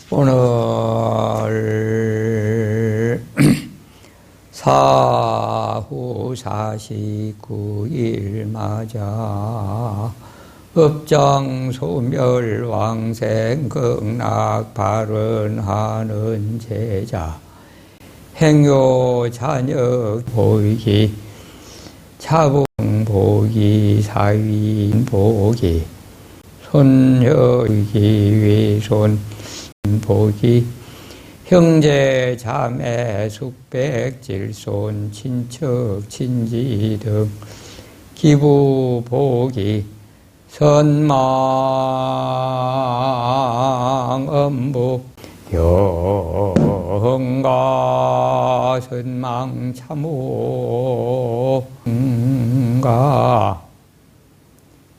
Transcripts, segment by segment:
오늘 사후 49일 맞아 업장 소멸 왕생 극락 발언하는 제자 행요 잔역 보이기 차봉 보기 사위인 보기 손여기 위손 보기 형제 자매 숙백 질손 친척 친지 등 기부 보기 선망 엄부 영가 선망 참호가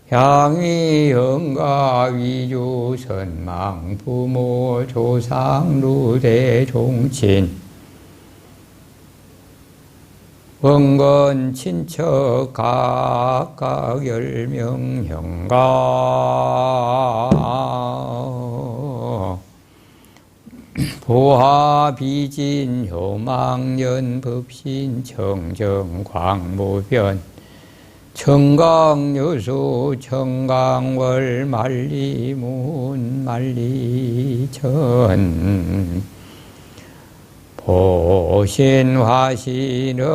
향위 영가 위주 선망 부모 조상 루대 종친 원건 친척 각각 10명 형가 보하 비진 효망년 법신 청정 광무변 청강여수 청강월 만리문 만리천 보신화신은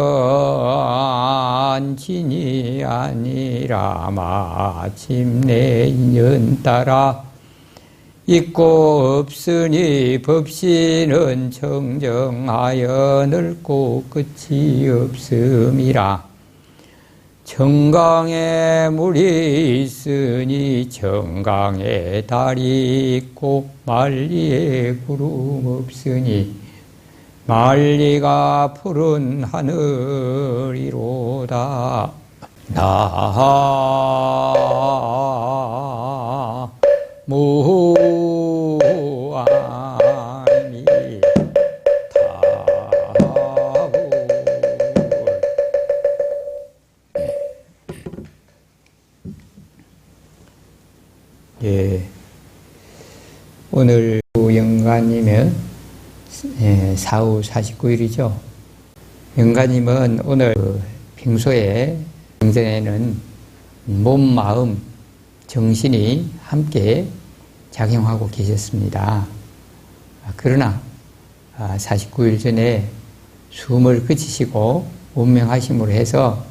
진이 아니라 마침내 인연 따라 있고 없으니 법신은 청정하여 늙고 끝이 없음이라 청강에 물이 있으니 청강에 달이 있고 만리에 구름 없으니 만리가 푸른 하늘이로다. 예, 오늘 영가님은 사후 49일이죠. 영가님은 오늘 평소에 생전에는 몸, 마음, 정신이 함께 작용하고 계셨습니다. 그러나 49일 전에 숨을 그치시고 운명하심으로 해서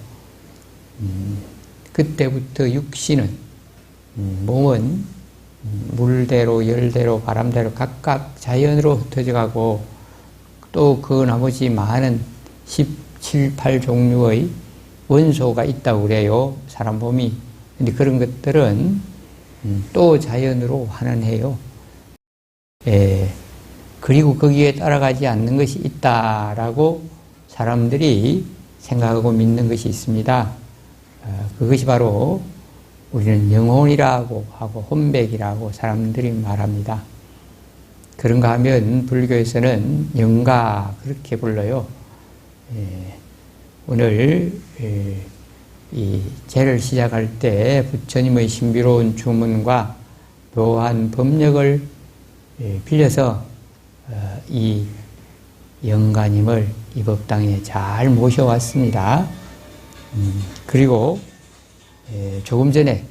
그때부터 육신은 몸은 물대로 열대로 바람대로 각각 자연으로 흩어져가고 또 그 나머지 많은 17, 8종류의 원소가 있다고 그래요. 사람 몸이. 근데 그런 것들은 또 자연으로 환원해요. 그리고 거기에 따라가지 않는 것이 있다라고 사람들이 생각하고 믿는 것이 있습니다. 그것이 바로 우리는 영혼이라고 하고 혼백이라고 사람들이 말합니다. 그런가 하면 불교에서는 영가 그렇게 불러요. 오늘 이 제를 시작할 때 부처님의 신비로운 주문과 묘한 법력을 빌려서 이 영가님을 이 법당에 잘 모셔왔습니다. 그리고 조금 전에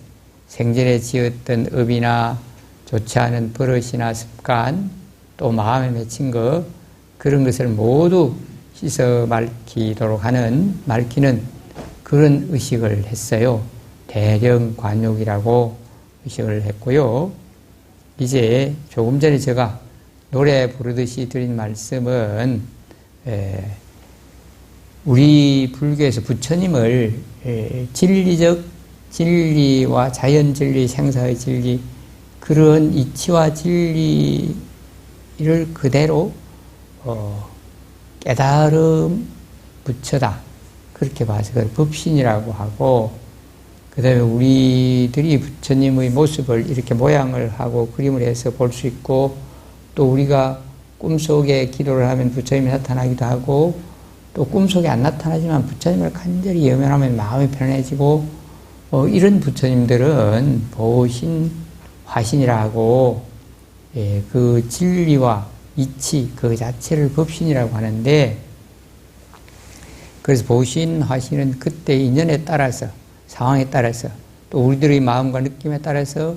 생전에 지었던 업이나 좋지 않은 버릇이나 습관 또 마음에 맺힌 것 그런 것을 모두 씻어 맑히도록 하는 맑히는 그런 의식을 했어요. 대령관욕이라고 의식을 했고요. 이제 조금 전에 제가 노래 부르듯이 드린 말씀은 우리 불교에서 부처님을 진리적 진리와 자연진리, 생사의 진리 그런 이치와 진리를 그대로 깨달음 부처다 그렇게 봐서 그걸 법신이라고 하고 그 다음에 우리들이 부처님의 모습을 이렇게 모양을 하고 그림을 해서 볼 수 있고 또 우리가 꿈속에 기도를 하면 부처님이 나타나기도 하고 또 꿈속에 안 나타나지만 부처님을 간절히 염연하면 마음이 편해지고 이런 부처님들은 보신 화신이라고 그 진리와 이치 그 자체를 법신이라고 하는데, 그래서 보신 화신은 그때 인연에 따라서, 상황에 따라서, 또 우리들의 마음과 느낌에 따라서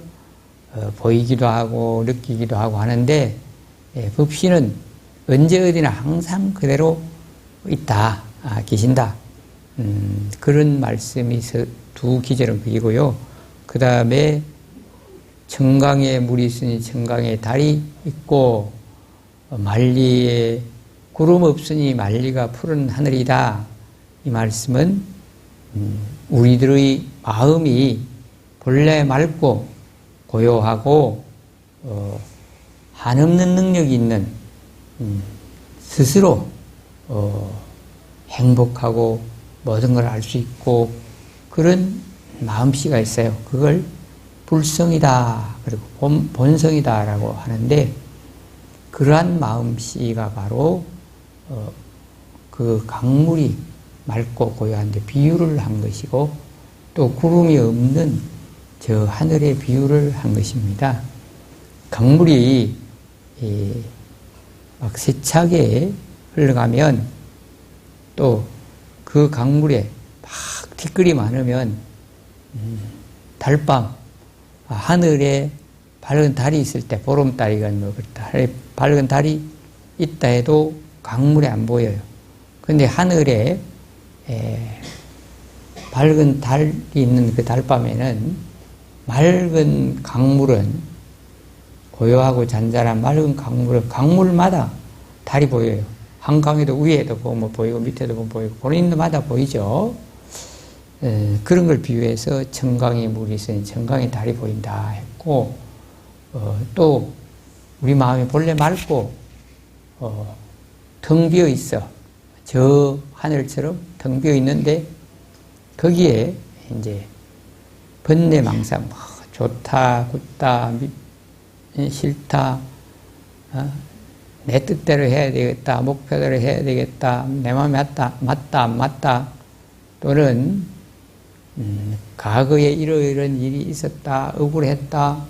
보이기도 하고 느끼기도 하고 하는데, 법신은 언제 어디나 항상 그대로 있다, 계신다. 그런 말씀이 두 기절은 그이고요. 그 다음에 청강에 물이 있으니 청강에 달이 있고, 만리에 구름 없으니 만리가 푸른 하늘이다. 이 말씀은 우리들의 마음이 본래 맑고 고요하고 한없는 능력이 있는, 스스로 행복하고 모든 걸 알 수 있고 그런 마음씨가 있어요. 그걸 불성이다, 그리고 본성이다 라고 하는데, 그러한 마음씨가 바로 그 강물이 맑고 고요한데 비유를 한 것이고, 또 구름이 없는 저 하늘에 비유를 한 것입니다. 강물이 막 세차게 흘러가면, 또 그 강물에 막 티끌이 많으면 달밤 하늘에 밝은 달이 있을 때, 보름달이가 뭐 밝은 달이 있다 해도 강물에 안 보여요. 근데 하늘에 밝은 달이 있는 그 달밤에는 맑은 강물은, 고요하고 잔잔한 맑은 강물은 강물마다 달이 보여요. 한강에도 위에도 보면 보이고 밑에도 보면 보이고 보는 데마다 보이죠. 그런 걸 비유해서 청강에 물이 있으니 청강에 달이 보인다 했고, 또 우리 마음이 본래 맑고 텅 비어 있어. 저 하늘처럼 텅 비어 있는데, 거기에 이제 번뇌망상, 좋다, 굿다, 싫다, 내 뜻대로 해야 되겠다, 목표대로 해야 되겠다, 내 마음에 맞다, 안 맞다, 또는 과거에 이런 일이 있었다, 억울했다,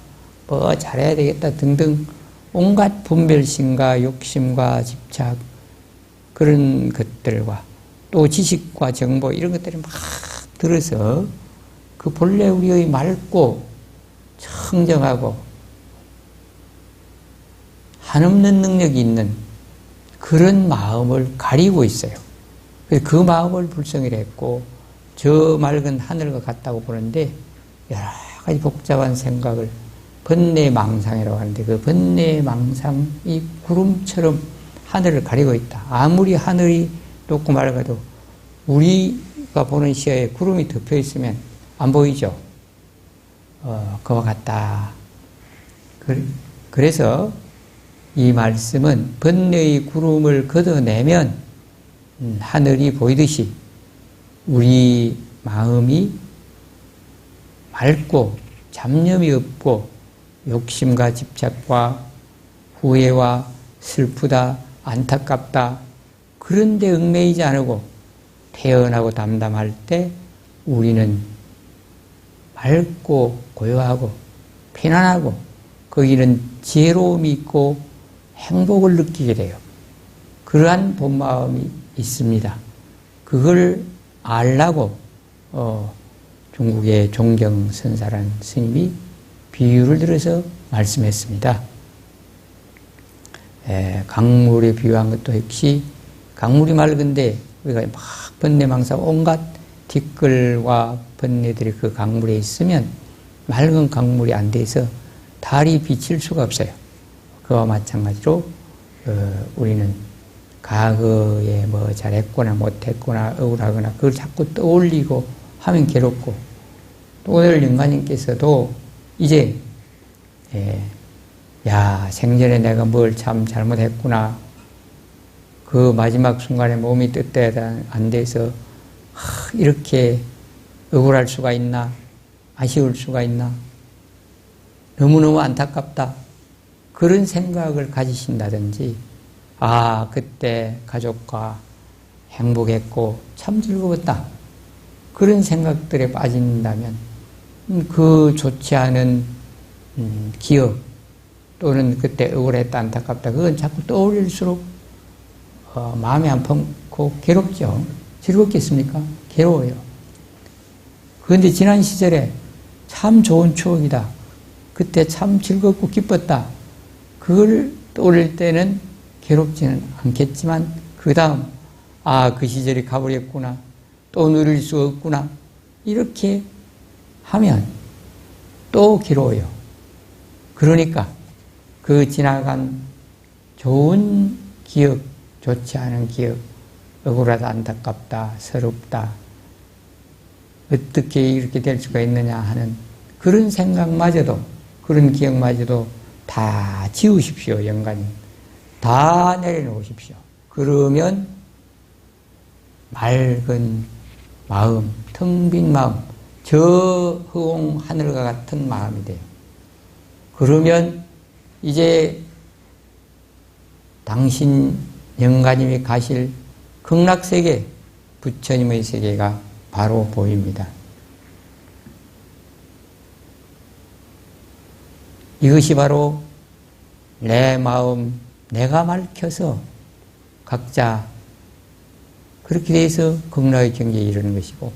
뭐 잘해야 되겠다 등등 온갖 분별심과 욕심과 집착, 그런 것들과 또 지식과 정보 이런 것들이 막 들어서 그 본래 우리의 맑고 청정하고 한없는 능력이 있는 그런 마음을 가리고 있어요. 그래서 그 마음을 불성이라 했고, 저 맑은 하늘과 같다고 보는데 여러 가지 복잡한 생각을 번뇌망상이라고 하는데, 그 번뇌망상이 구름처럼 하늘을 가리고 있다. 아무리 하늘이 높고 맑아도 우리가 보는 시야에 구름이 덮여 있으면 안 보이죠. 그와 같다. 그래서 이 말씀은 번뇌의 구름을 걷어내면 하늘이 보이듯이 우리 마음이 맑고 잡념이 없고 욕심과 집착과 후회와 슬프다, 안타깝다, 그런데 얽매이지 않고 태연하고 담담할 때 우리는 맑고 고요하고 편안하고 거기는 지혜로움이 있고 행복을 느끼게 돼요. 그러한 본 마음이 있습니다. 그걸 알라고 중국의 종경선사라는 스님이 비유를 들어서 말씀했습니다. 강물에 비유한 것도 역시 강물이 맑은데 우리가 막 번뇌망상 온갖 티끌과 번뇌들이 그 강물에 있으면 맑은 강물이 안 돼서 달이 비칠 수가 없어요. 그와 마찬가지로 우리는 과거에 뭐 잘했거나 못했거나 억울하거나 그걸 자꾸 떠올리고 하면 괴롭고, 또 오늘 영가님께서도 이제 야, 생전에 내가 뭘 참 잘못했구나, 그 마지막 순간에 몸이 뜻대로 안 돼서 이렇게 억울할 수가 있나, 아쉬울 수가 있나, 너무너무 안타깝다, 그런 생각을 가지신다든지, 아, 그때 가족과 행복했고 참 즐거웠다, 그런 생각들에 빠진다면 그 좋지 않은 기억, 또는 그때 억울했다, 안타깝다, 그건 자꾸 떠올릴수록 마음이 아프고 괴롭죠. 즐겁겠습니까? 괴로워요. 그런데 지난 시절에 참 좋은 추억이다. 그때 참 즐겁고 기뻤다. 그걸 떠올릴 때는 괴롭지는 않겠지만 그 다음 그 시절이 가버렸구나. 또 누릴 수 없구나. 이렇게 하면 또 괴로워요. 그러니까 그 지나간 좋은 기억, 좋지 않은 기억, 억울하다, 안타깝다, 서럽다, 어떻게 이렇게 될 수가 있느냐 하는 그런 생각마저도, 그런 기억마저도 다 지우십시오, 영가님. 다 내려놓으십시오. 그러면 맑은 마음, 텅 빈 마음, 저 허공 하늘과 같은 마음이 돼요. 그러면 이제 당신 영가님이 가실 극락세계, 부처님의 세계가 바로 보입니다. 이것이 바로 내 마음, 내가 밝혀서 각자 그렇게 돼서 극락의 경지에 이르는 것이고,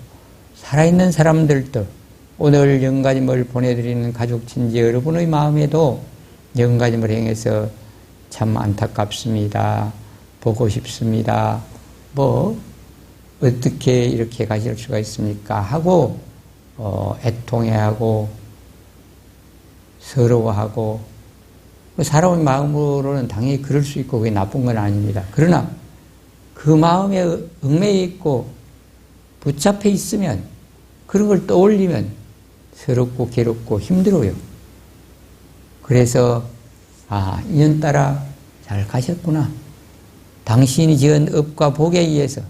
살아있는 사람들도 오늘 영가님을 보내드리는 가족 친지 여러분의 마음에도 영가님을 행해서 참 안타깝습니다. 보고 싶습니다. 어떻게 이렇게 가실 수가 있습니까? 하고 애통해하고 서러워하고 살아온 마음으로는 당연히 그럴 수 있고 그게 나쁜 건 아닙니다. 그러나 그 마음에 얽매여 있고 붙잡혀 있으면 그런 걸 떠올리면 서럽고 괴롭고 힘들어요. 그래서 인연따라 잘 가셨구나. 당신이 지은 업과 복에 의해서,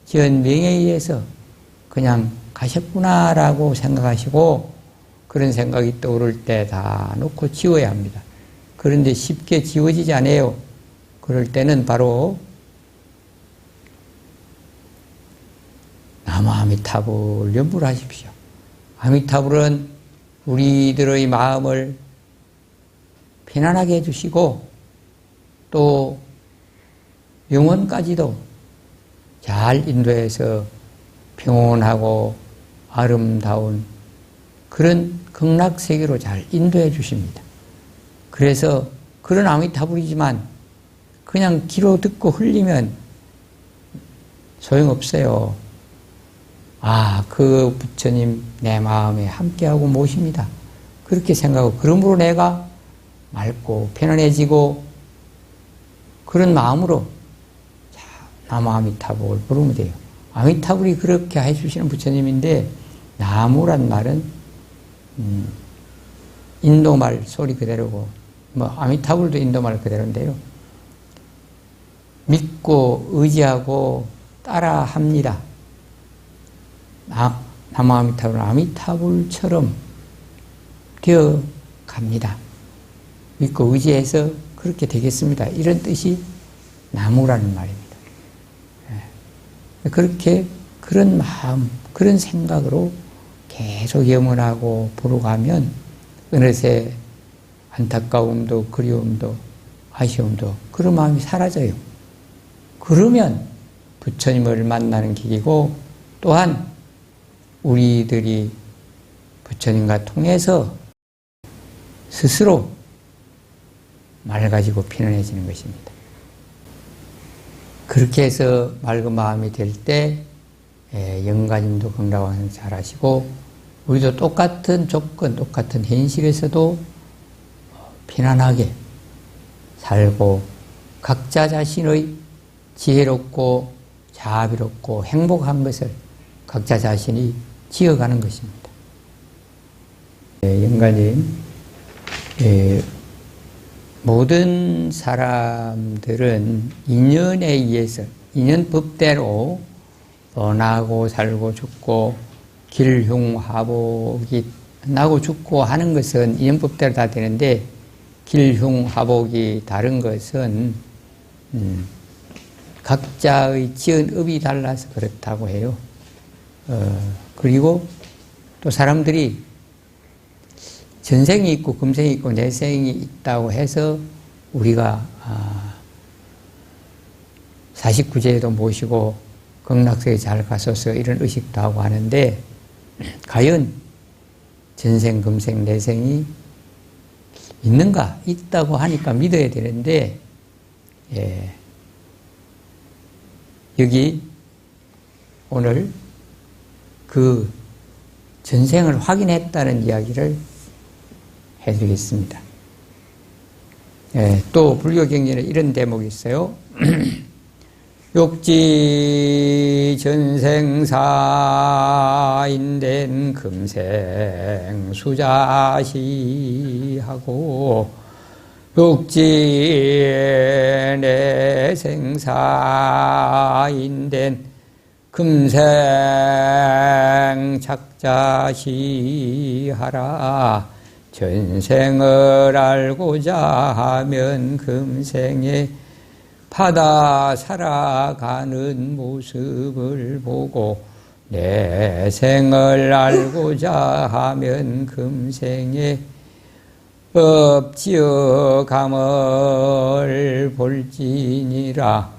지은 명에 의해서 그냥 가셨구나라고 생각하시고, 그런 생각이 떠오를 때 다 놓고 지워야 합니다. 그런데 쉽게 지워지지 않아요. 그럴 때는 바로 나무 아미타불 연불 하십시오. 아미타불은 우리들의 마음을 편안하게 해주시고 또 영혼까지도 잘 인도해서 평온하고 아름다운 그런 극락세계로 잘 인도해 주십니다. 그래서 그런 아미타불이지만 그냥 귀로 듣고 흘리면 소용없어요. 그 부처님 내 마음에 함께하고 모십니다. 그렇게 생각하고, 그러므로 내가 맑고 편안해지고 그런 마음으로 나무 아미타불을 부르면 돼요. 아미타불이 그렇게 해주시는 부처님인데, 나무란 말은 인도말 소리 그대로고, 아미타불도 인도말 그대로인데요. 믿고 의지하고 따라합니다. 나무 아미타불은 아미타불처럼 되어 갑니다. 믿고 의지해서 그렇게 되겠습니다. 이런 뜻이 나무라는 말입니다. 그렇게 그런 마음, 그런 생각으로 계속 염원하고 부르가면 어느새 안타까움도 그리움도 아쉬움도 그런 마음이 사라져요. 그러면 부처님을 만나는 길이고, 또한 우리들이 부처님과 통해서 스스로 맑아지고 편안해지는 것입니다. 그렇게 해서 맑은 마음이 될 때 영가님도 극락왕 잘하시고, 우리도 똑같은 조건, 똑같은 현실에서도 편안하게 살고 각자 자신의 지혜롭고 자비롭고 행복한 것을 각자 자신이 지어가는 것입니다. 영가님, 모든 사람들은 인연에 의해서, 인연법대로 나고 살고 죽고 길흉화복이 나고 죽고 하는 것은 인연법대로 다 되는데, 길흉화복이 다른 것은 각자의 지은 업이 달라서 그렇다고 해요. 그리고 또 사람들이 전생이 있고 금생이 있고 내생이 있다고 해서 우리가 49제에도 모시고 극락세에 잘 가소서 이런 의식도 하고 하는데 과연 전생, 금생, 내생이 있는가? 있다고 하니까 믿어야 되는데 여기 오늘 그 전생을 확인했다는 이야기를 해드리겠습니다. 또 불교 경전에 이런 대목이 있어요. 욕지 전생사인된 금생 수자시하고 욕지 내생사인된 금생 작자시하라. 전생을 알고자 하면 금생에 바다 살아가는 모습을 보고 내생을 알고자 하면 금생에 업지어감을 볼지니라.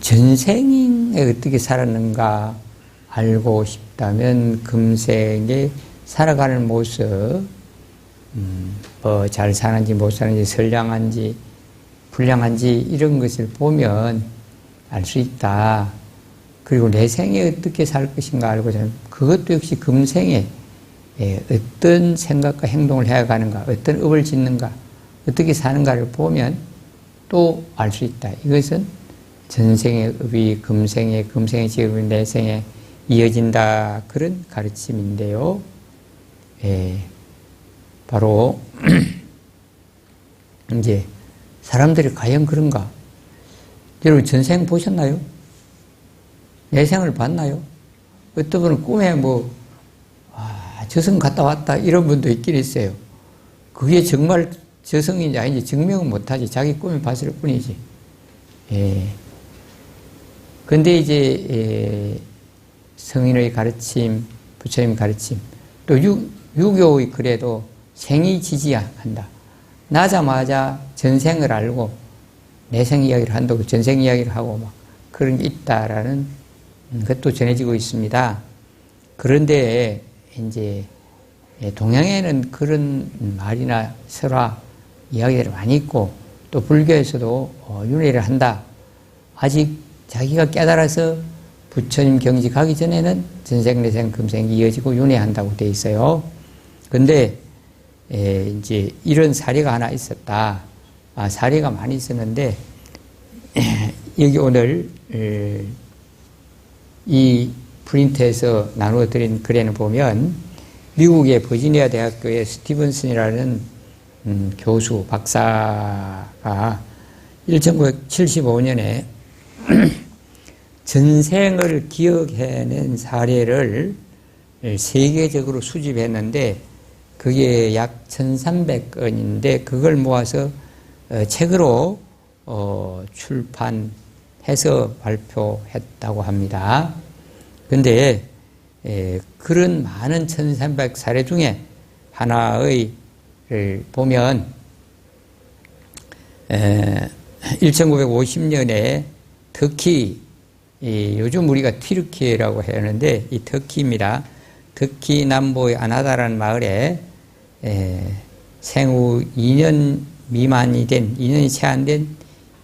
전생에 어떻게 살았는가 알고 싶다면 금생에 살아가는 모습, 뭐 잘 사는지 못 사는지 선량한지 불량한지 이런 것을 보면 알 수 있다. 그리고 내 생에 어떻게 살 것인가 알고 그것도 역시 금생에 어떤 생각과 행동을 해가는가, 어떤 업을 짓는가, 어떻게 사는가를 보면 또 알 수 있다. 이것은 전생의 업이 금생의 직업이 내생에 이어진다. 그런 가르침인데요. 바로 이제 사람들이 과연 그런가? 여러분 전생 보셨나요? 내생을 봤나요? 어떤 분은 꿈에 저승 갔다 왔다 이런 분도 있긴 있어요. 그게 정말 저승인지 아닌지 증명은 못하지. 자기 꿈에 봤을 뿐이지. 근데 이제 성인의 가르침, 부처님 가르침, 또 유교의 글에도 생이 지지한다. 나자마자 전생을 알고 내생 이야기를 한다고 전생 이야기를 하고 막 그런 게 있다라는 것도 전해지고 있습니다. 그런데 이제 동양에는 그런 말이나 설화 이야기들이 많이 있고 또 불교에서도 윤회를 한다. 아직 자기가 깨달아서 부처님 경지 가기 전에는 전생, 내생, 금생이 이어지고 윤회한다고 되어 있어요. 근데 이제 이런 사례가 하나 있었다. 사례가 많이 있었는데 여기 오늘 이 프린트에서 나누어 드린 글에는 보면 미국의 버지니아 대학교의 스티븐슨이라는 교수, 박사가 1975년에 전생을 기억해낸 사례를 세계적으로 수집했는데 그게 약 1300건인데 그걸 모아서 책으로 출판해서 발표했다고 합니다. 그런데 그런 많은 1300 사례 중에 하나의 보면 1950년에 터키, 요즘 우리가 튀르키예라고 하는데 이 터키입니다. 터키 남부의 아나다라는 마을에 생후 2년 미만이 된, 2년이 채 안 된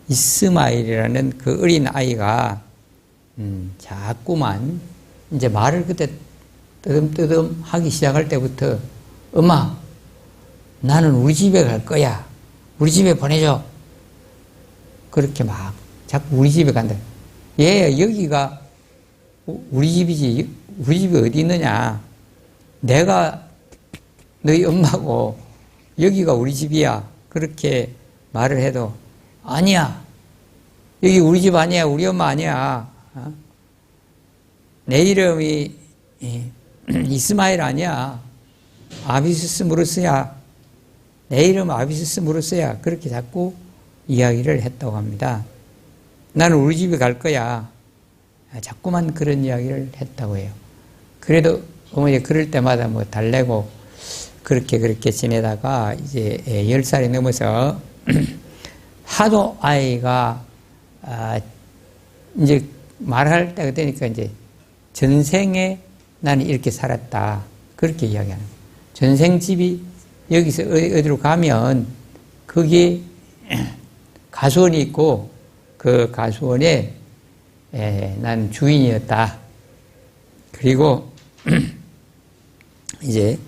이스마일이라는 그 어린 아이가 자꾸만 이제 말을 그때 뜨듬뜨듬 하기 시작할 때부터 엄마, 나는 우리 집에 갈 거야. 우리 집에 보내줘. 그렇게 막 자꾸 우리 집에 간다. 얘 여기가 우리 집이지. 우리 집이 어디 있느냐. 내가 너희 엄마고 여기가 우리 집이야. 그렇게 말을 해도 아니야. 여기 우리 집 아니야. 우리 엄마 아니야. 내 이름이 이스마엘 아니야. 아비스스 무르스야. 내 이름 아비스스 무르스야. 그렇게 자꾸 이야기를 했다고 합니다. 나는 우리 집에 갈 거야. 자꾸만 그런 이야기를 했다고 해요. 그래도 어머니 그럴 때마다 뭐 달래고 그렇게 지내다가 이제 10살이 넘어서 하도 아이가 이제 말할 때가 되니까 이제 전생에 나는 이렇게 살았다. 그렇게 이야기하는 거예요. 전생집이 여기서 어디로 가면 거기에 가수원이 있고 그 가수원에 난 주인이었다. 그리고 이제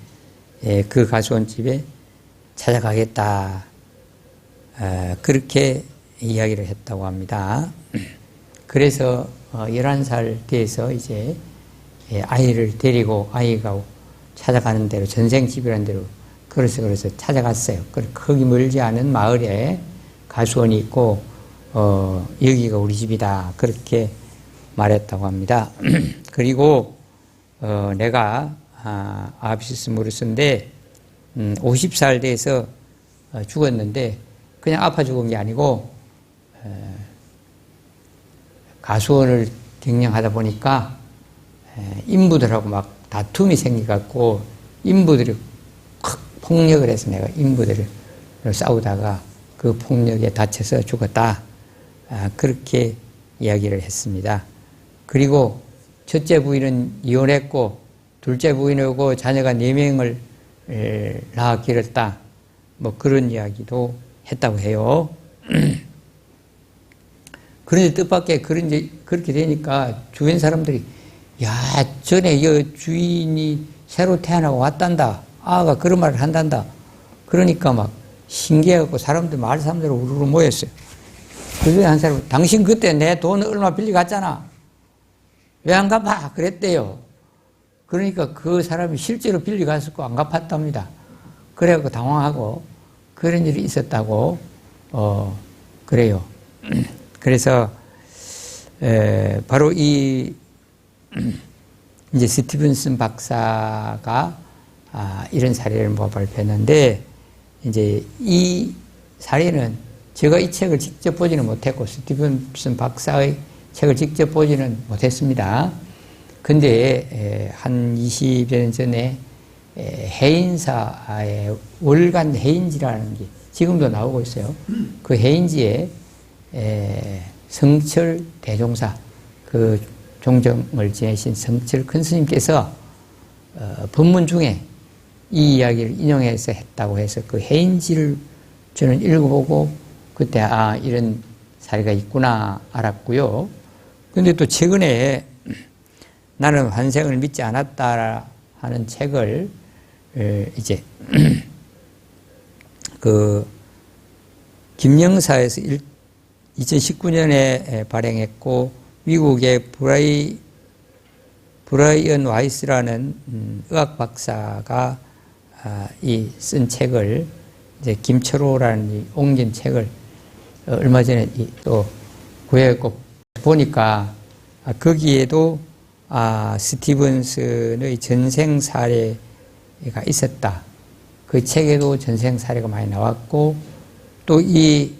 그 가수원 집에 찾아가겠다. 그렇게 이야기를 했다고 합니다. 그래서 11살 돼서 이제 아이를 데리고 아이가 찾아가는 대로 전생집이라는 대로 그래서 찾아갔어요. 거기 멀지 않은 마을에 가수원이 있고 여기가 우리 집이다. 그렇게 말했다고 합니다. 그리고 내가 아비시스 무르스인데 50살 돼서 죽었는데 그냥 아파 죽은 게 아니고 가수원을 경영하다 보니까 인부들하고 막 다툼이 생겨갖고 인부들이 확 폭력을 해서 내가 인부들을 싸우다가 그 폭력에 다쳐서 죽었다. 그렇게 이야기를 했습니다. 그리고 첫째 부인은 이혼했고 둘째 부인하고 자녀가 4명을 낳아 기렀다. 뭐 그런 이야기도 했다고 해요. 그런데 뜻밖의 그렇게 되니까 주변 사람들이 야, 전에 이 주인이 새로 태어나고 왔단다. 아가 그런 말을 한단다. 그러니까 막 신기해갖고 마을 사람들이 우르르 모였어요. 그 중에 한 사람은 당신 그때 내 돈 얼마 빌려갔잖아. 왜 안 갚아? 그랬대요. 그러니까 그 사람이 실제로 빌려갔었고 안 갚았답니다. 그래갖고 당황하고 그런 일이 있었다고 그래요. 그래서 바로 이 이제 스티븐슨 박사가 이런 사례를 발표했는데 이제 이 사례는 제가 이 책을 직접 보지는 못했고 스티븐슨 박사의 책을 직접 보지는 못했습니다. 근데 한 20여 년 전에 해인사의 월간 해인지라는 게 지금도 나오고 있어요. 그 해인지에 성철 대종사 그 종정을 지내신 성철 큰 스님께서 법문 중에 이 이야기를 인용해서 했다고 해서 그 해인지를 저는 읽어보고 그때 이런 사례가 있구나 알았고요. 근데 또 최근에 나는 환생을 믿지 않았다 하는 책을 이제 그 김영사에서 2019년에 발행했고 미국의 브라이언 와이스라는 의학 박사가 쓴 책을 이제 김철호라는 옮긴 책을 얼마 전에 또 구해갖고 보니까 거기에도 스티븐슨의 전생 사례가 있었다. 그 책에도 전생 사례가 많이 나왔고 또 이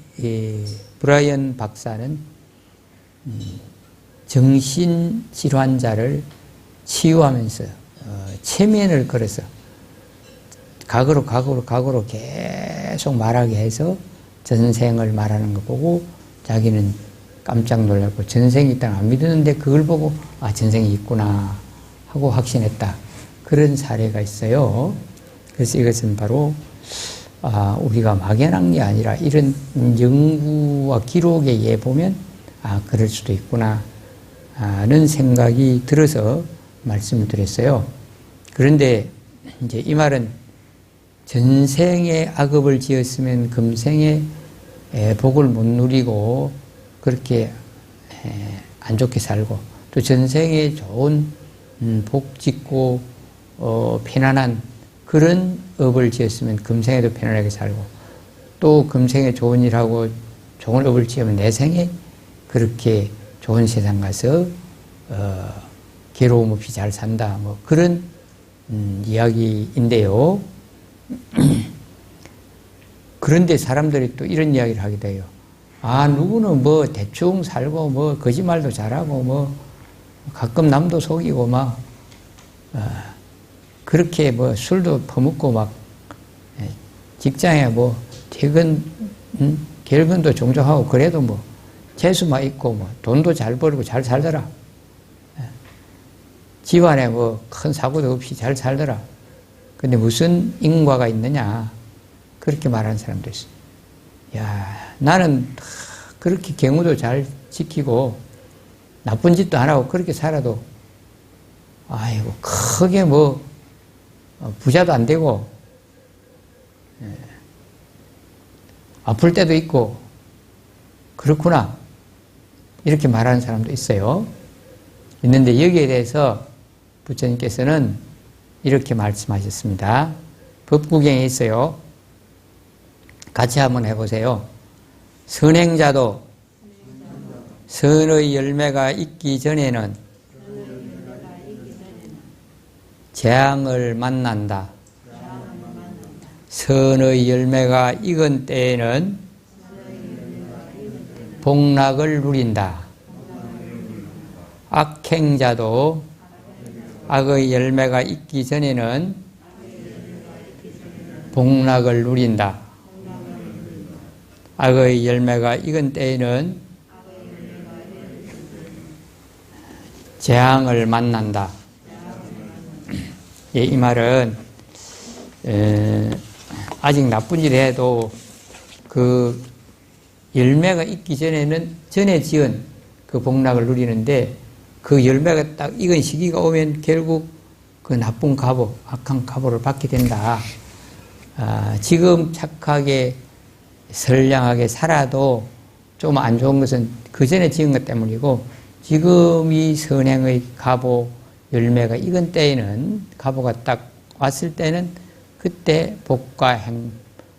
브라이언 박사는 정신질환자를 치유하면서 체면을 걸어서 각오로 계속 말하게 해서 전생을 말하는 거 보고 자기는 깜짝 놀랐고 전생이 있다는 안 믿었는데 그걸 보고 전생이 있구나 하고 확신했다. 그런 사례가 있어요. 그래서 이것은 바로 우리가 막연한 게 아니라 이런 연구와 기록에 의해 보면 그럴 수도 있구나 하는 생각이 들어서 말씀을 드렸어요. 그런데 이제 이 말은 전생에 악업을 지었으면 금생에 복을 못 누리고 그렇게 안 좋게 살고 또 전생에 좋은 복 짓고 편안한 그런 업을 지었으면 금생에도 편안하게 살고 또 금생에 좋은 일하고 좋은 업을 지으면 내생에 그렇게 좋은 세상 가서 괴로움 없이 잘 산다. 뭐 그런 이야기인데요. 그런데 사람들이 또 이런 이야기를 하게 돼요. 아, 누구는 뭐 대충 살고 뭐 거짓말도 잘하고 뭐 가끔 남도 속이고 막 그렇게 뭐 술도 퍼먹고 막 직장에 뭐 퇴근 결근도 종종 하고 그래도 뭐 재수만 있고 뭐 돈도 잘 벌고 잘 살더라. 집안에 뭐 큰 사고도 없이 잘 살더라. 근데 무슨 인과가 있느냐 그렇게 말하는 사람도 있어요. 야, 나는 그렇게 경우도 잘 지키고 나쁜 짓도 안 하고 그렇게 살아도 아이고 크게 뭐 부자도 안 되고 아플 때도 있고 그렇구나 이렇게 말하는 사람도 있어요. 있는데 여기에 대해서 부처님께서는 이렇게 말씀하셨습니다. 법구경에 있어요. 같이 한번 해보세요. 선행자도 선의 열매가 있기 전에는 재앙을 만난다. 선의 열매가 익은 때에는 복락을 누린다. 악행자도 악의 열매가 있기 전에는 복락을 누린다. 악의 열매가 익은 때에는 재앙을 만난다. 예, 이 말은 아직 나쁜 일 해도 그 열매가 있기 전에는 전에 지은 그 복락을 누리는데 그 열매가 딱 익은 시기가 오면 결국 그 나쁜 갑오, 악한 갑오를 받게 된다. 지금 착하게 선량하게 살아도 좀 안 좋은 것은 그 전에 지은 것 때문이고 지금 이 선행의 갑오 열매가 익은 때에는 갑오가 딱 왔을 때는 그때 복과 행,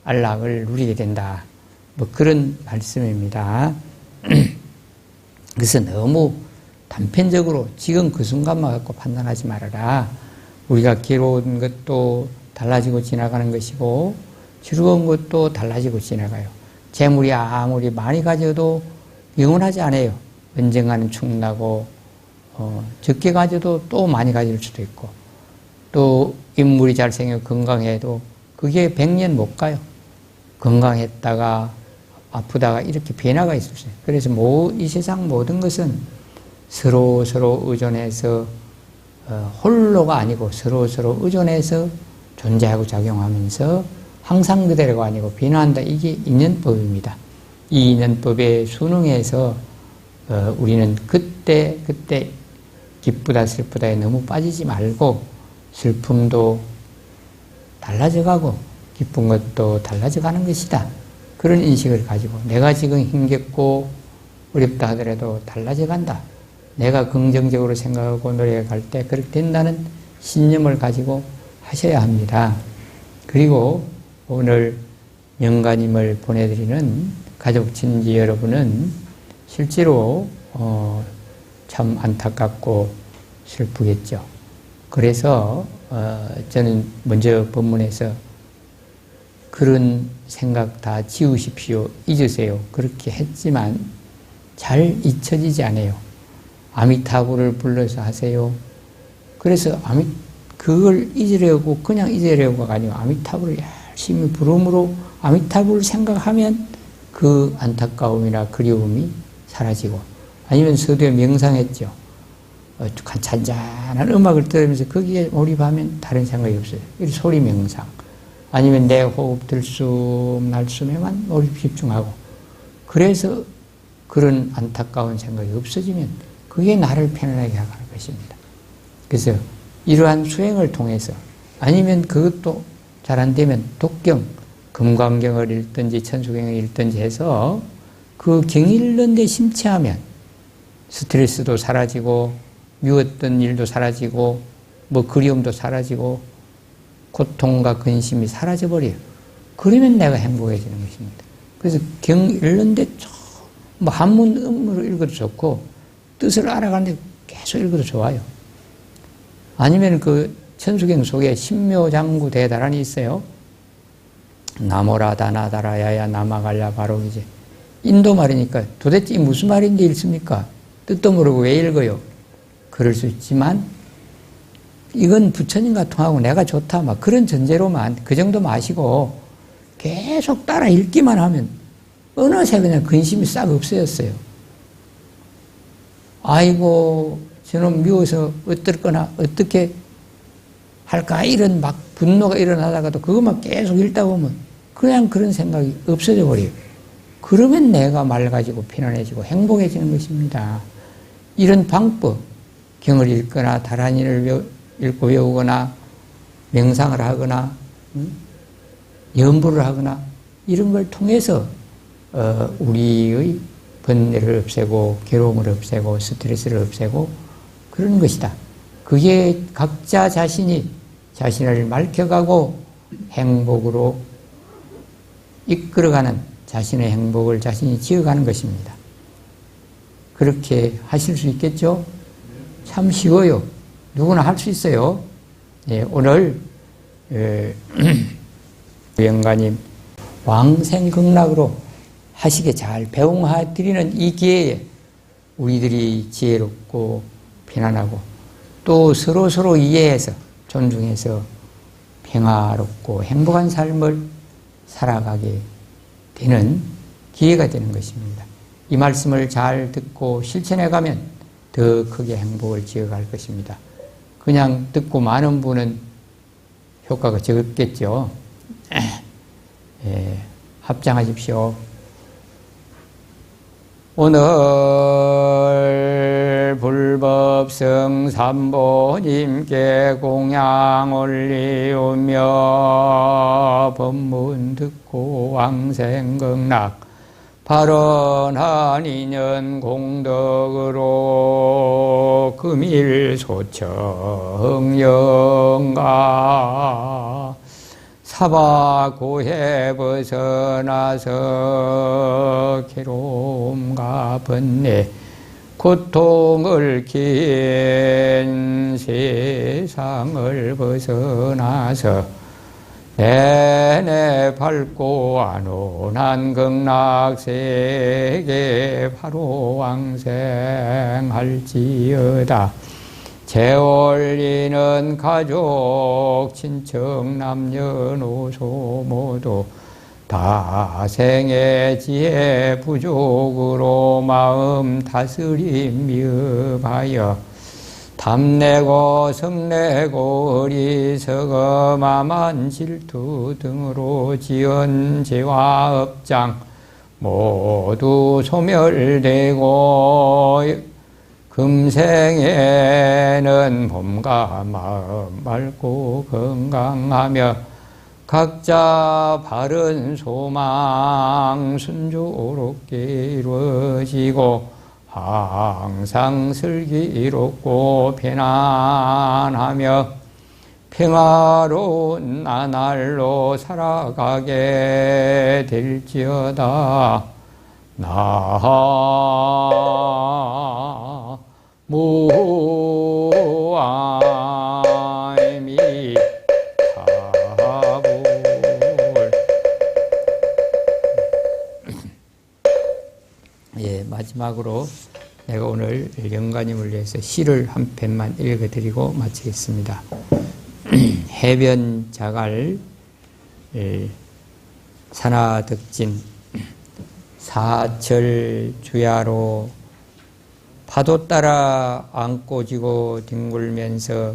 안락을 누리게 된다. 뭐 그런 말씀입니다. 그래서 너무 단편적으로 지금 그 순간만 갖고 판단하지 말아라. 우리가 괴로운 것도 달라지고 지나가는 것이고 즐거운 것도 달라지고 지나가요. 재물이 아무리 많이 가져도 영원하지 않아요. 언젠가는 축나고 적게 가져도 또 많이 가질 수도 있고 또 인물이 잘생겨 건강해도 그게 100년 못 가요. 건강했다가 아프다가 이렇게 변화가 있었어요. 그래서 이 세상 모든 것은 서로 의존해서 홀로가 아니고 서로 의존해서 존재하고 작용하면서 항상 그대로가 아니고 변화한다. 이게 인연법입니다. 이 인연법에 순응해서 우리는 그때 기쁘다 슬프다에 너무 빠지지 말고 슬픔도 달라져가고 기쁜 것도 달라져가는 것이다. 그런 인식을 가지고 내가 지금 힘겹고 어렵다 하더라도 달라져간다. 내가 긍정적으로 생각하고 노력할 때 그렇게 된다는 신념을 가지고 하셔야 합니다. 그리고 오늘 명가님을 보내드리는 가족 친지 여러분은 실제로 참 안타깝고 슬프겠죠. 그래서 저는 먼저 본문에서 그런 생각 다 지우십시오. 잊으세요. 그렇게 했지만 잘 잊혀지지 않아요. 아미타불을 불러서 하세요. 그래서 그걸 잊으려고 그냥 잊으려고가 아니고 아미타불을 열심히 부름으로 아미타불을 생각하면 그 안타까움이나 그리움이 사라지고 아니면 서두에 명상했죠. 잔잔한 음악을 들으면서 거기에 몰입하면 다른 생각이 없어요. 소리 명상. 아니면 내 호흡 들숨 날숨에만 몰입 집중하고 그래서 그런 안타까운 생각이 없어지면 그게 나를 편안하게 하는 것입니다. 그래서 이러한 수행을 통해서 아니면 그것도 잘 안 되면 독경, 금강경을 읽든지 천수경을 읽든지 해서 그 경 읽는 데 심취하면 스트레스도 사라지고 미웠던 일도 사라지고 뭐 그리움도 사라지고 고통과 근심이 사라져버려요. 그러면 내가 행복해지는 것입니다. 그래서 경 읽는데 뭐 한문으로 읽어도 좋고 뜻을 알아가는데 계속 읽어도 좋아요. 아니면 그 천수경 속에 신묘장구 대다란이 있어요. 나모라 다나다라야야 나마갈라 바로 이제 인도 말이니까 도대체 무슨 말인지 읽습니까? 뜻도 모르고 왜 읽어요? 그럴 수 있지만 이건 부처님과 통하고 내가 좋다 막 그런 전제로만 그 정도 마시고 계속 따라 읽기만 하면 어느새 그냥 근심이 싹 없어졌어요. 아이고 저놈 미워서 어떨거나 어떻게 할까 이런 막 분노가 일어나다가도 그것만 계속 읽다 보면 그냥 그런 생각이 없어져 버려요. 그러면 내가 맑아지고 편안해지고 행복해지는 것입니다. 이런 방법, 경을 읽거나 다란이를 읽고 외우거나 명상을 하거나 연부를 하거나 이런 걸 통해서 우리의 번뇌를 없애고 괴로움을 없애고 스트레스를 없애고 그런 것이다. 그게 각자 자신이 자신을 밝혀가고 행복으로 이끌어가는 자신의 행복을 자신이 지어가는 것입니다. 그렇게 하실 수 있겠죠? 참 쉬워요. 누구나 할 수 있어요. 예, 오늘 영가님 왕생극락으로 하시게 잘 배웅해드리는 이 기회에 우리들이 지혜롭고 편안하고 또 서로 이해해서 존중해서 평화롭고 행복한 삶을 살아가게 되는 기회가 되는 것입니다. 이 말씀을 잘 듣고 실천해가면 더 크게 행복을 지어갈 것입니다. 그냥 듣고 많은 분은 효과가 적겠죠. 예, 합장하십시오. 오늘 불법성삼보님께 공양 올리우며 법문 듣고 왕생극락 발언한 인연 공덕으로 금일소청영가 사바고해 벗어나서 괴로움과 번뇌 고통을 긴 세상을 벗어나서 내내 밝고 안온한 극락세계 바로 왕생할지어다. 재올리는 가족 친척 남녀노소 모두 다생의 지혜 부족으로 마음 다스림 미흡하여 탐내고 성내고 어리석어 마만 질투 등으로 지은 죄와 업장 모두 소멸되고 금생에는 몸과 마음 맑고 건강하며 각자 바른 소망 순조롭게 이루어지고 항상 슬기롭고 편안하며 평화로운 나날로 살아가게 될지어다. 예, 마지막으로 내가 오늘 영가님을 위해서 시를 한 편만 읽어드리고 마치겠습니다. 해변자갈 산하덕진 사철 주야로 파도 따라 안고 지고 뒹굴면서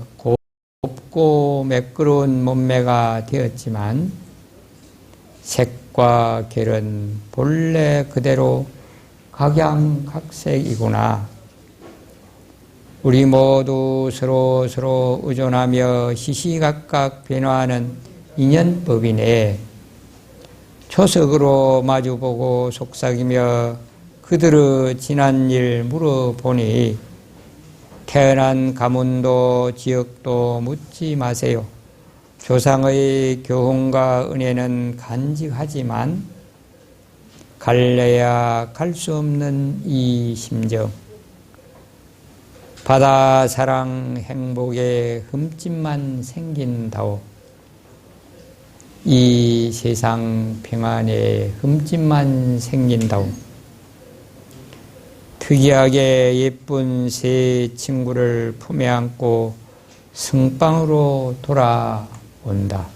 곱고 매끄러운 몸매가 되었지만 색과 결은 본래 그대로 각양각색이구나. 우리 모두 서로 의존하며 시시각각 변화하는 인연법이네. 초석으로 마주보고 속삭이며 그들의 지난 일 물어보니 태어난 가문도 지역도 묻지 마세요. 조상의 교훈과 은혜는 간직하지만 갈래야 갈 수 없는 이 심정, 바다 사랑 행복에 흠집만 생긴다오. 이 세상 평안에 흠집만 생긴다오. 특이하게 예쁜 새 친구를 품에 안고 승방으로 돌아온다.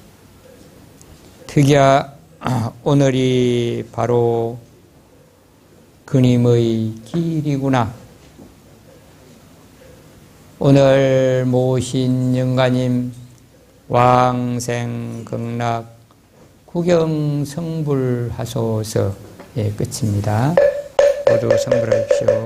오늘이 바로 그님의 길이구나. 오늘 모신 영가님 왕생극락 구경성불하소서. 예, 끝입니다. 모두 성불하십시오.